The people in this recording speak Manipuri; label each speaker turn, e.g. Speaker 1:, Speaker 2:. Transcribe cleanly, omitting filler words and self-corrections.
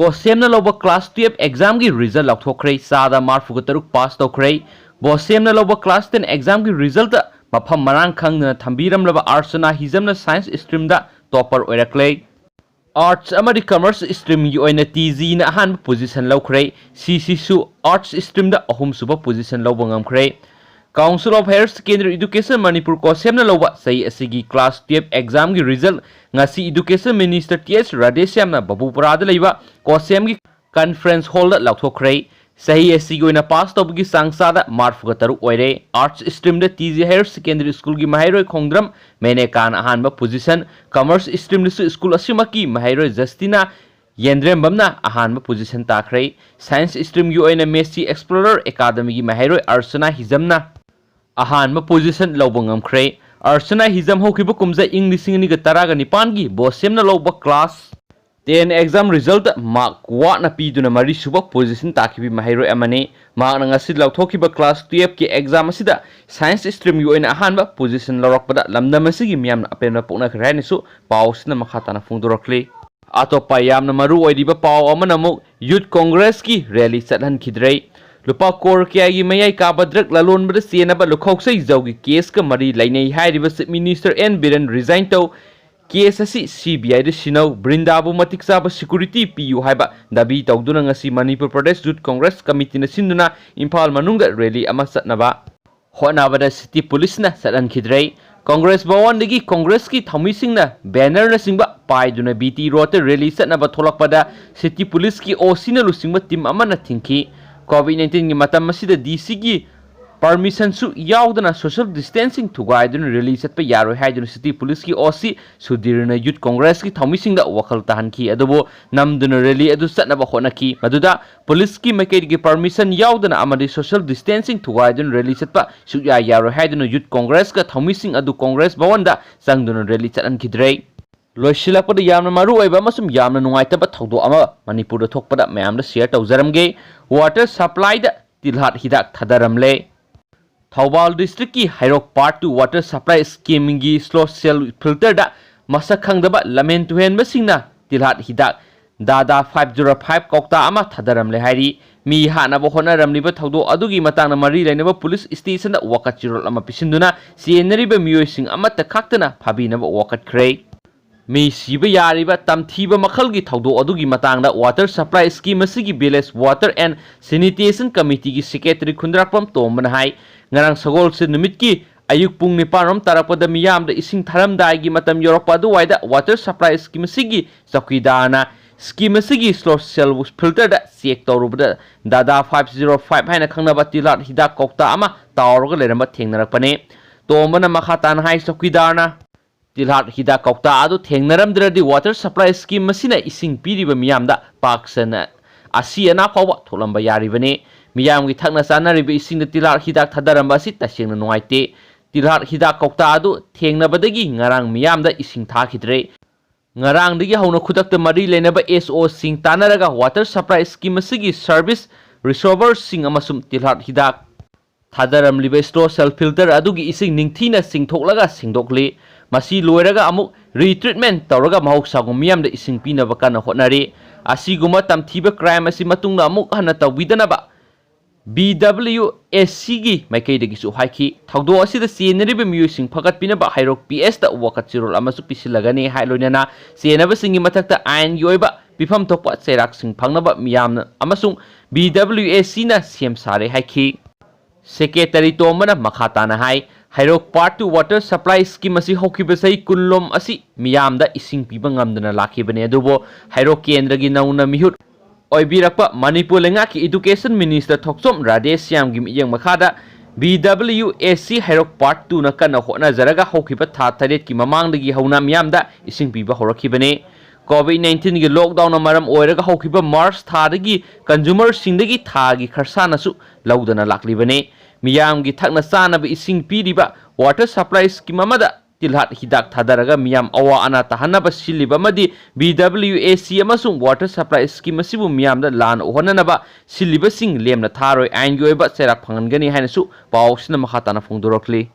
Speaker 1: Kosemna loba class 12 exam gi result laukthokre sada marfuga taruk pass tokre Bosemna loba class 10 exam gi result da mafam marang khangna thambiram laba artsna hizamna science stream da topper oirakle Arts amadi commerce stream gi oina TG na han position laukre CC su arts stream da ahum suba position lawba ngamkre Council of Higher Secondary Education Manipur Kosemna loba sai asigi class 12 exam gi result ngasi Education Minister TS Radeshyamna Babupura da leiba Kosem gi conference hall da laukthokre sahi asigi oina pass tobgi sangsada marfuga taruk oire arts stream da TG Higher Secondary School gi mahairoi khongdram mene kan ahanba position commerce stream da school asimaki mahairoi Justina Yendrem bamna ahanba position takre science stream gi oina Messi Explorer Academy gi mahairoi Arsana Hizamna ahanba position lawba ngamkre Arsana Hizam hokiba kumza English ni ga taraga nipan gi Bosemna lawba class 10 exam result mark wa na piduna mari suba position takibi mahairoi amane mark na ngasi lawthokiba class 12 ki exam asida science stream yu oina ahanba position lawrakpada lamdam asigi miyamna apena pokna khrani su pausna makhatana fungdorakle atopa yamna maru oidiba paw amana muk youth congress ki rally chathan khidrei lupa kor kya gi mayai ka badrak lalon bada senaba lukhoksai zawgi case ka mari lainei hairiba minister N Biren resign to case asi CBI de sinau Brinda da Matik Chaba security Piyu haiba dabi tawduna ngasi Manipur Pradesh Youth Congress committee na sinduna Imphal manungda rally ama satnaba honabada city police na satan khidrei Congress bawan dagi Congress ki thamising na banner na singba paiduna BT road rally satnaba tholakpada city police ki osina lusingba team ama na thingki COVID-19 ki matam masida DC ki permission su yaudana social distancing thugaiduna release at pa yaroi haiduna city police ki OC Sudirna Youth Congress ki thamising da wakal tahan ki adubo namduna rally adu satnaba honaki maduda police ki makai ki permission yaudana amadi social distancing thugaiduna release at pa su yaroi haiduna Youth Congress ka thamising adu Congress bawanda sangduna rally chatan kidrei loisilakpada yamna maru oiba masum yamna nungaitaba thawdo ama Manipur da thokpada mayamda share tawjaramge water supply da Tilhat Hidak Thadaramle Thawbal district ki Hairok part 2 water supply scheme gi slow cell filter da masak khangdaba lamen tuhen basingna Tilhat Hidak Dada 505 kokta ama Thadaramle Heiri mi hana bo honaramni ba thawdo adugi matangna mari lainaba police station da wakat chirol ama pisinduna sienari ba miyoising ama ta khaktana phabina ba wakat khrei mi siba yariba tamthiba makhalgi thawdo adugi matangda water supply scheme asigi village water and sanitation committee gi secretary khundrakpam tombana hai ngarang sagol se numit ki ayuk pung ni parom tarakpada miyam da ising tharamdai gi matam yorokpa du waida water supply scheme asigi sakidana scheme asigi slow cell filter da check tawrubda dada 505 haina khangnaba Tilhat Hidak kokta ama tawroga leramba thengnarakpane tombana makhatan hai sakidana Tilhat Hidak kokta adu thengnaramdradi water supply scheme masina ising piriba miyamda paksana asiana phawa tholamba yaribane miyam gi thakna sanariba ising da Tilhat Hidak Thadaramba si tasengna nuaite Tilhat Hidak kokta adu thengnabadagi ngarang miyamda ising thakidre ngarang dagi hauna khudak ta mari lenaba SO sing tanaraga water supply scheme asigi service reservoir sing amasum Tilhat Hidak Thadaramliba store cell filter adugi ising ningthina singthoklaga singdokli masi loiraga amuk retreatment tawraga mahoksago miyamda ising pinaba kana hotnari asiguma tamthiba crime asi matungna amuk hana tawbidanaba BWSC gi maikaidagi su haiki thawdo asida senariba miyosing phagat pinaba Hairok PS da wakat chirol amasu pisilagani hailoinana senaba singi mathakta ain yoiba pifam thokpa cherak sing phangnaba miyamna amasung BWSC na sem sare haiki secretary tomana makhatana hai Hairok part 2 water supply scheme asi hokibasai kunlom asi miyamda ising piba ngamdana lakhibane adubo Hairok kendra gi nauna mihut oibirakpa Manipur lenga ki education minister Thoksom Radeshyam gi miyang makhada BWSC Hairok part 2 na kana hona zaraga hokiba tha taret ki mamangdagi hauna miyamda ising piba horakibane COVID-19 gi lockdown amaram oiraga hokiba March thadagi consumer singdagi thagi kharsana su laudana laklibane miyam gi thakna sanaba ising piriba water supply scheme amada Tilhat Hidak Thadaraga miyam awa ana tahanaba siliba madi BWSC amasung water supply scheme asibu miyamda lan ohonanaba siliba sing lemna tharoi ain gi oiba cherak phangangani hainasu pawsina makhatana phongdorokli